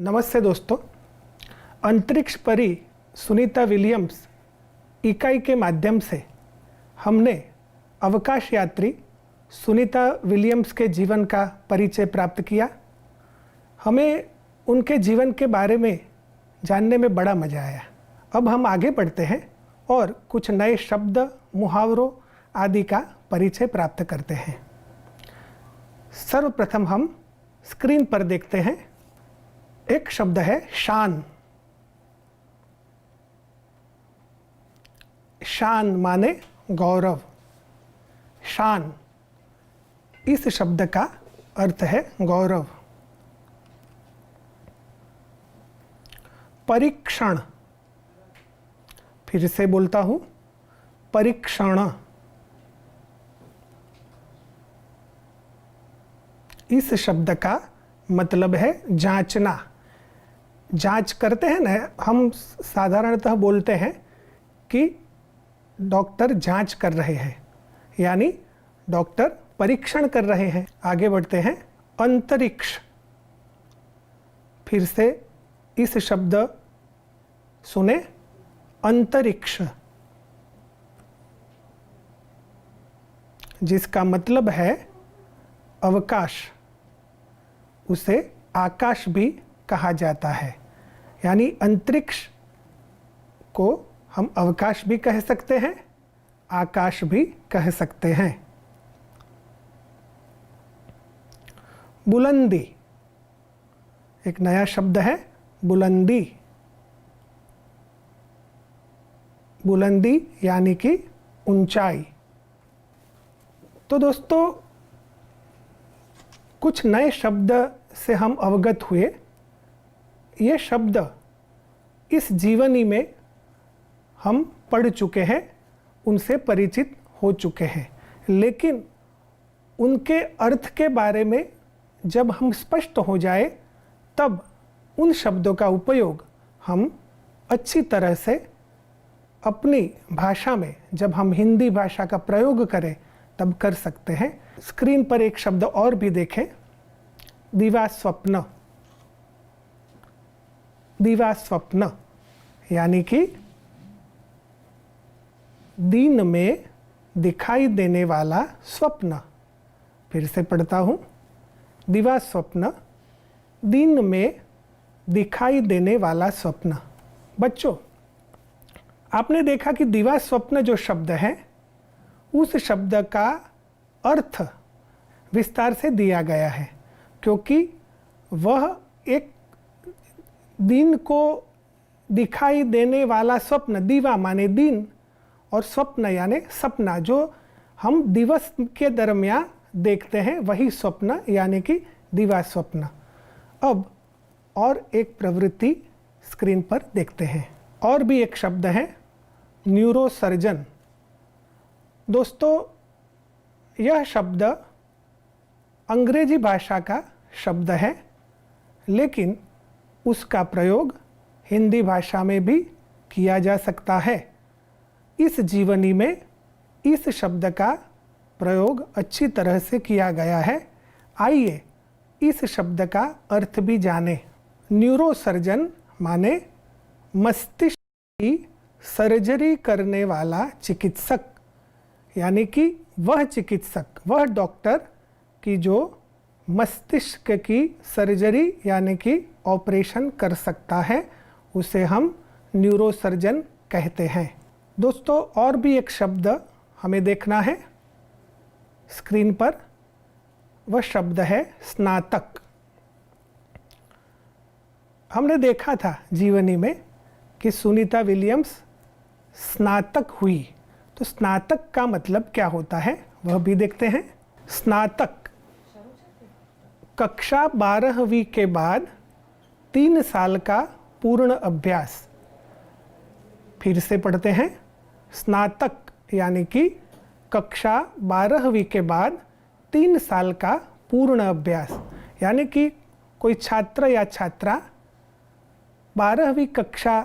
नमस्ते दोस्तों। अंतरिक्ष परी सुनीता विलियम्स इकाई के माध्यम से हमने अवकाश यात्री सुनीता विलियम्स के जीवन का परिचय प्राप्त किया। हमें उनके जीवन के बारे में जानने में बड़ा मज़ा आया। अब हम आगे बढ़ते हैं और कुछ नए शब्द, मुहावरों आदि का परिचय प्राप्त करते हैं। सर्वप्रथम हम स्क्रीन पर देखते हैं। एक शब्द है शान। शान माने गौरव। शान, इस शब्द का अर्थ है गौरव। परीक्षण, फिर से बोलता हूं, परीक्षण। इस शब्द का मतलब है जांचना। जांच करते हैं ना, हम साधारणतः बोलते हैं कि डॉक्टर जांच कर रहे हैं, यानी डॉक्टर परीक्षण कर रहे हैं। आगे बढ़ते हैं। अंतरिक्ष, फिर से इस शब्द सुने, अंतरिक्ष, जिसका मतलब है अवकाश। उसे आकाश भी कहा जाता है, यानी अंतरिक्ष को हम अवकाश भी कह सकते हैं, आकाश भी कह सकते हैं। बुलंदी, एक नया शब्द है बुलंदी। बुलंदी यानी कि ऊंचाई। तो दोस्तों, कुछ नए शब्द से हम अवगत हुए। ये शब्द इस जीवनी में हम पढ़ चुके हैं, उनसे परिचित हो चुके हैं, लेकिन उनके अर्थ के बारे में जब हम स्पष्ट हो जाए, तब उन शब्दों का उपयोग हम अच्छी तरह से अपनी भाषा में, जब हम हिंदी भाषा का प्रयोग करें तब कर सकते हैं। स्क्रीन पर एक शब्द और भी देखें, दिवास्वप्न। दिवास्वप्न यानी कि दिन में दिखाई देने वाला स्वप्न। फिर से पढ़ता हूँ, दिवास्वप्न, दिन में दिखाई देने वाला स्वप्न। बच्चों, आपने देखा कि दिवास्वप्न जो शब्द है, उस शब्द का अर्थ विस्तार से दिया गया है, क्योंकि वह एक दिन को दिखाई देने वाला स्वप्न, दीवा माने दिन और स्वप्न यानी सपना, जो हम दिवस के दरमियान देखते हैं, वही स्वप्न यानी कि दिवा स्वप्न। अब और एक प्रवृत्ति स्क्रीन पर देखते हैं। और भी एक शब्द है न्यूरोसर्जन। दोस्तों, यह शब्द अंग्रेजी भाषा का शब्द है, लेकिन उसका प्रयोग हिंदी भाषा में भी किया जा सकता है। इस जीवनी में इस शब्द का प्रयोग अच्छी तरह से किया गया है। आइए इस शब्द का अर्थ भी जानें। न्यूरोसर्जन माने मस्तिष्क की सर्जरी करने वाला चिकित्सक, यानी कि वह चिकित्सक, वह डॉक्टर की जो मस्तिष्क की सर्जरी यानी कि ऑपरेशन कर सकता है, उसे हम न्यूरोसर्जन कहते हैं। दोस्तों, और भी एक शब्द हमें देखना है स्क्रीन पर। वह शब्द है स्नातक। हमने देखा था जीवनी में कि सुनीता विलियम्स स्नातक हुई। तो स्नातक का मतलब क्या होता है, वह भी देखते हैं। स्नातक, कक्षा 12वीं के बाद 3 साल का पूर्ण अभ्यास। फिर से पढ़ते हैं, स्नातक यानी कि कक्षा 12वीं के बाद 3 साल का पूर्ण अभ्यास, यानी कि कोई छात्र या छात्रा 12वीं कक्षा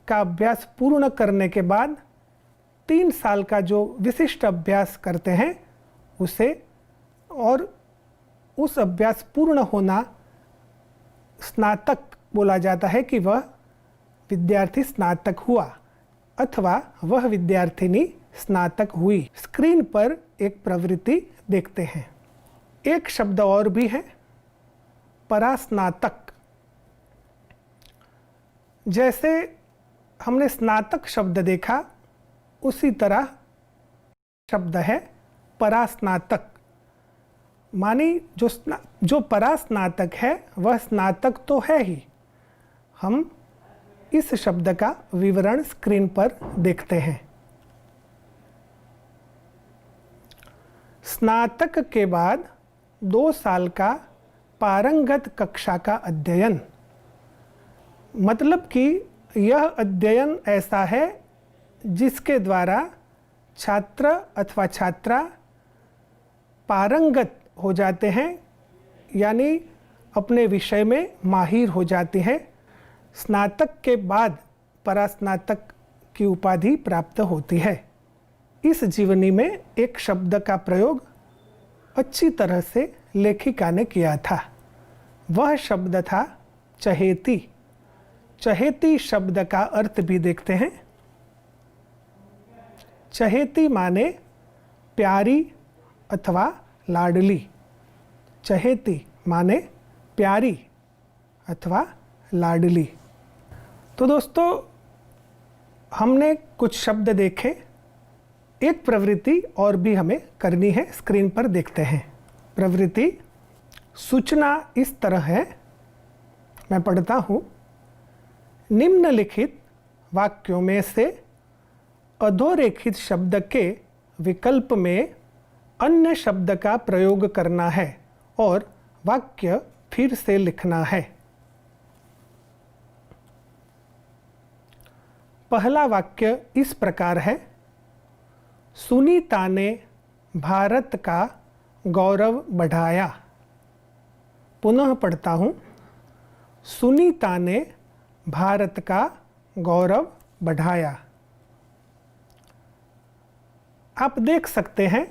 का अभ्यास पूर्ण करने के बाद 3 साल का जो विशिष्ट अभ्यास करते हैं उसे, और उस अभ्यास पूर्ण होना स्नातक बोला जाता है कि वह विद्यार्थी स्नातक हुआ अथवा वह विद्यार्थिनी स्नातक हुई। स्क्रीन पर एक प्रवृत्ति देखते हैं। एक शब्द और भी है, परास्नातक। जैसे हमने स्नातक शब्द देखा, उसी तरह शब्द है परास्नातक। मानी जो परास्नातक है वह स्नातक तो है ही। हम इस शब्द का विवरण स्क्रीन पर देखते हैं। स्नातक के बाद 2 साल का पारंगत कक्षा का अध्ययन। मतलब कि यह अध्ययन ऐसा है जिसके द्वारा छात्र अथवा छात्रा पारंगत हो जाते हैं, यानी अपने विषय में माहिर हो जाते हैं। स्नातक के बाद परास्नातक की उपाधि प्राप्त होती है। इस जीवनी में एक शब्द का प्रयोग अच्छी तरह से लेखिका ने किया था। वह शब्द था चहेती। चहेती शब्द का अर्थ भी देखते हैं। चहेती माने प्यारी अथवा लाडली। चहेती माने प्यारी अथवा लाडली। तो दोस्तों, हमने कुछ शब्द देखे। एक प्रवृत्ति और भी हमें करनी है, स्क्रीन पर देखते हैं। प्रवृत्ति सूचना इस तरह है, मैं पढ़ता हूँ। निम्नलिखित वाक्यों में से अधोरेखित शब्द के विकल्प में अन्य शब्द का प्रयोग करना है और वाक्य फिर से लिखना है। पहला वाक्य इस प्रकार है, सुनीता ने भारत का गौरव बढ़ाया। पुनः पढ़ता हूँ। सुनीता ने भारत का गौरव बढ़ाया। आप देख सकते हैं,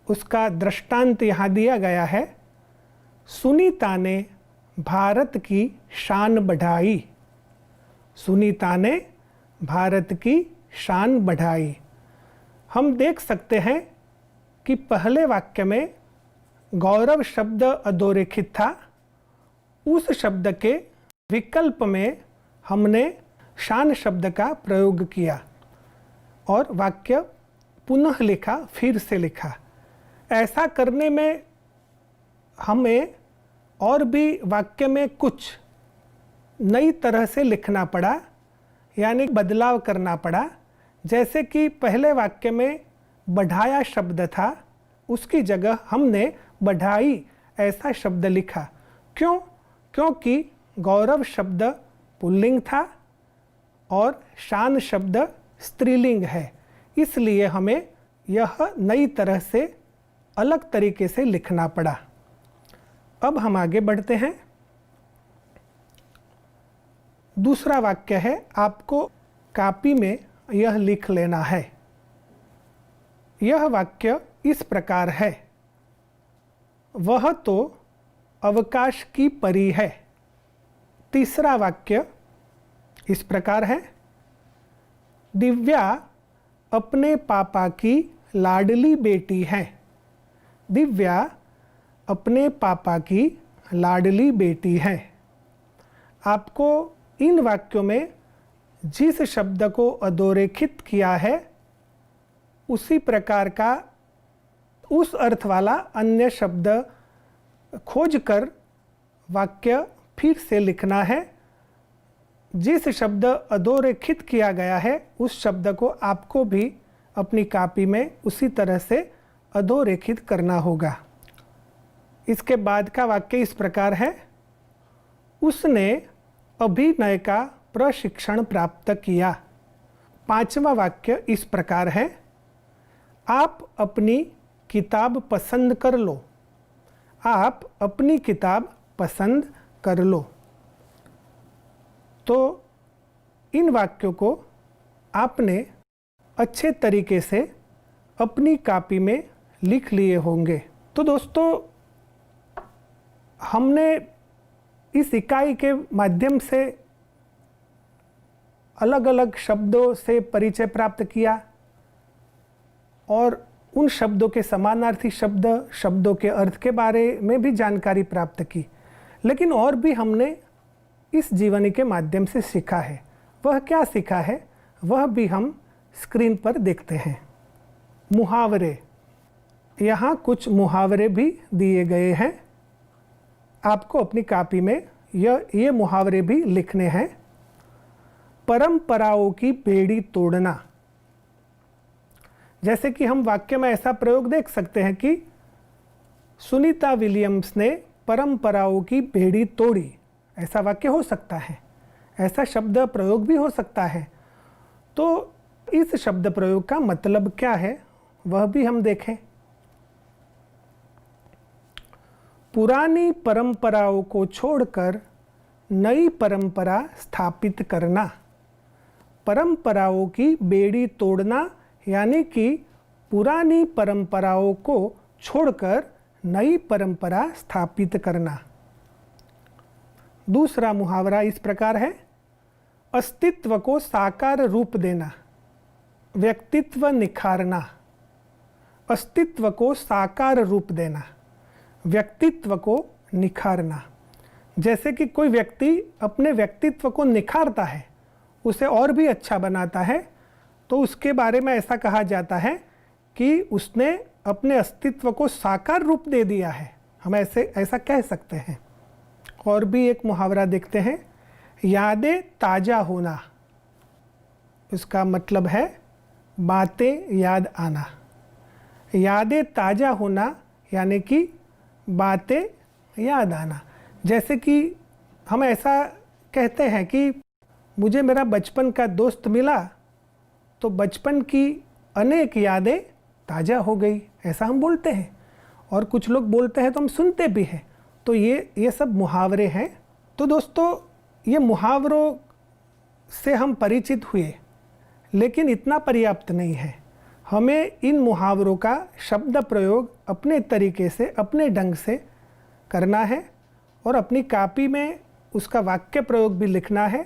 उसका दृष्टांत यहाँ दिया गया है। सुनीता ने भारत की शान बढ़ाई। सुनीता ने भारत की शान बढ़ाई। हम देख सकते हैं कि पहले वाक्य में गौरव शब्द अधोरेखित था। उस शब्द के विकल्प में हमने शान शब्द का प्रयोग किया और वाक्य पुनः लिखा, फिर से लिखा। ऐसा करने में हमें और भी वाक्य में कुछ नई तरह से लिखना पड़ा, यानी बदलाव करना पड़ा। जैसे कि पहले वाक्य में बढ़ाया शब्द था, उसकी जगह हमने बढ़ाई ऐसा शब्द लिखा। क्यों? क्योंकि गौरव शब्द पुल्लिंग था और शान शब्द स्त्रीलिंग है, इसलिए हमें यह नई तरह से अलग तरीके से लिखना पड़ा। अब हम आगे बढ़ते हैं। दूसरा वाक्य है, आपको कॉपी में यह लिख लेना है। यह वाक्य इस प्रकार है, वह तो अवकाश की परी है। तीसरा वाक्य इस प्रकार है, दिव्या अपने पापा की लाडली बेटी है। दिव्या अपने पापा की लाडली बेटी है। आपको इन वाक्यों में जिस शब्द को अधोरेखित किया है, उसी प्रकार का उस अर्थ वाला अन्य शब्द खोजकर वाक्य फिर से लिखना है। जिस शब्द अधोरेखित किया गया है, उस शब्द को आपको भी अपनी कॉपी में उसी तरह से अधोरेखित करना होगा। इसके बाद का वाक्य इस प्रकार है, उसने अभिनय का प्रशिक्षण प्राप्त किया। पांचवा वाक्य इस प्रकार है, आप अपनी किताब पसंद कर लो। आप अपनी किताब पसंद कर लो। तो इन वाक्यों को आपने अच्छे तरीके से अपनी कॉपी में लिख लिए होंगे। तो दोस्तों, हमने इस इकाई के माध्यम से अलग अलग शब्दों से परिचय प्राप्त किया और उन शब्दों के समानार्थी शब्दों के अर्थ के बारे में भी जानकारी प्राप्त की। लेकिन और भी हमने इस जीवनी के माध्यम से सीखा है। वह क्या सीखा है वह भी हम स्क्रीन पर देखते हैं। मुहावरे, यहाँ कुछ मुहावरे भी दिए गए हैं। आपको अपनी कॉपी में ये मुहावरे भी लिखने हैं। परंपराओं की बेड़ी तोड़ना, जैसे कि हम वाक्य में ऐसा प्रयोग देख सकते हैं कि सुनीता विलियम्स ने परंपराओं की बेड़ी तोड़ी, ऐसा वाक्य हो सकता है, ऐसा शब्द प्रयोग भी हो सकता है। तो इस शब्द प्रयोग का मतलब क्या है वह भी हम देखें। पुरानी परंपराओं को छोड़कर नई परंपरा स्थापित करना। परंपराओं की बेड़ी तोड़ना यानी कि पुरानी परंपराओं को छोड़कर नई परंपरा स्थापित करना। दूसरा मुहावरा इस प्रकार है, अस्तित्व को साकार रूप देना, व्यक्तित्व निखारना। अस्तित्व को साकार रूप देना, व्यक्तित्व को निखारना। जैसे कि कोई व्यक्ति अपने व्यक्तित्व को निखारता है, उसे और भी अच्छा बनाता है, तो उसके बारे में ऐसा कहा जाता है कि उसने अपने अस्तित्व को साकार रूप दे दिया है। हम ऐसा कह सकते हैं। और भी एक मुहावरा देखते हैं, यादें ताज़ा होना। इसका मतलब है बातें याद आना। यादें ताज़ा होना यानी कि बातें याद आना। जैसे कि हम ऐसा कहते हैं कि मुझे मेरा बचपन का दोस्त मिला तो बचपन की अनेक यादें ताज़ा हो गई, ऐसा हम बोलते हैं। और कुछ लोग बोलते हैं तो हम सुनते भी हैं। तो ये सब मुहावरे हैं। तो दोस्तों, ये मुहावरों से हम परिचित हुए, लेकिन इतना पर्याप्त नहीं है। हमें इन मुहावरों का शब्द प्रयोग अपने तरीके से, अपने ढंग से करना है और अपनी कॉपी में उसका वाक्य प्रयोग भी लिखना है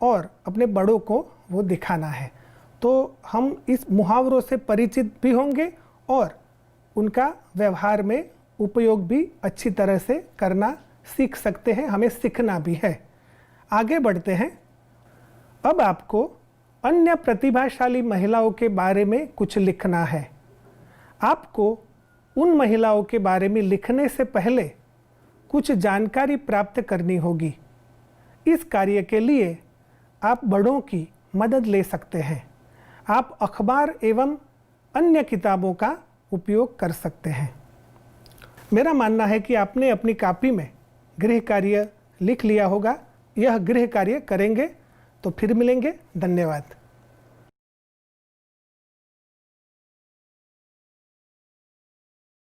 और अपने बड़ों को वो दिखाना है। तो हम इस मुहावरों से परिचित भी होंगे और उनका व्यवहार में उपयोग भी अच्छी तरह से करना सीख सकते हैं। हमें सीखना भी है। आगे बढ़ते हैं। अब आपको अन्य प्रतिभाशाली महिलाओं के बारे में कुछ लिखना है। आपको उन महिलाओं के बारे में लिखने से पहले कुछ जानकारी प्राप्त करनी होगी। इस कार्य के लिए आप बड़ों की मदद ले सकते हैं। आप अखबार एवं अन्य किताबों का उपयोग कर सकते हैं। मेरा मानना है कि आपने अपनी कॉपी में गृह कार्य लिख लिया होगा। यह गृह कार्य करेंगे तो फिर मिलेंगे। धन्यवाद।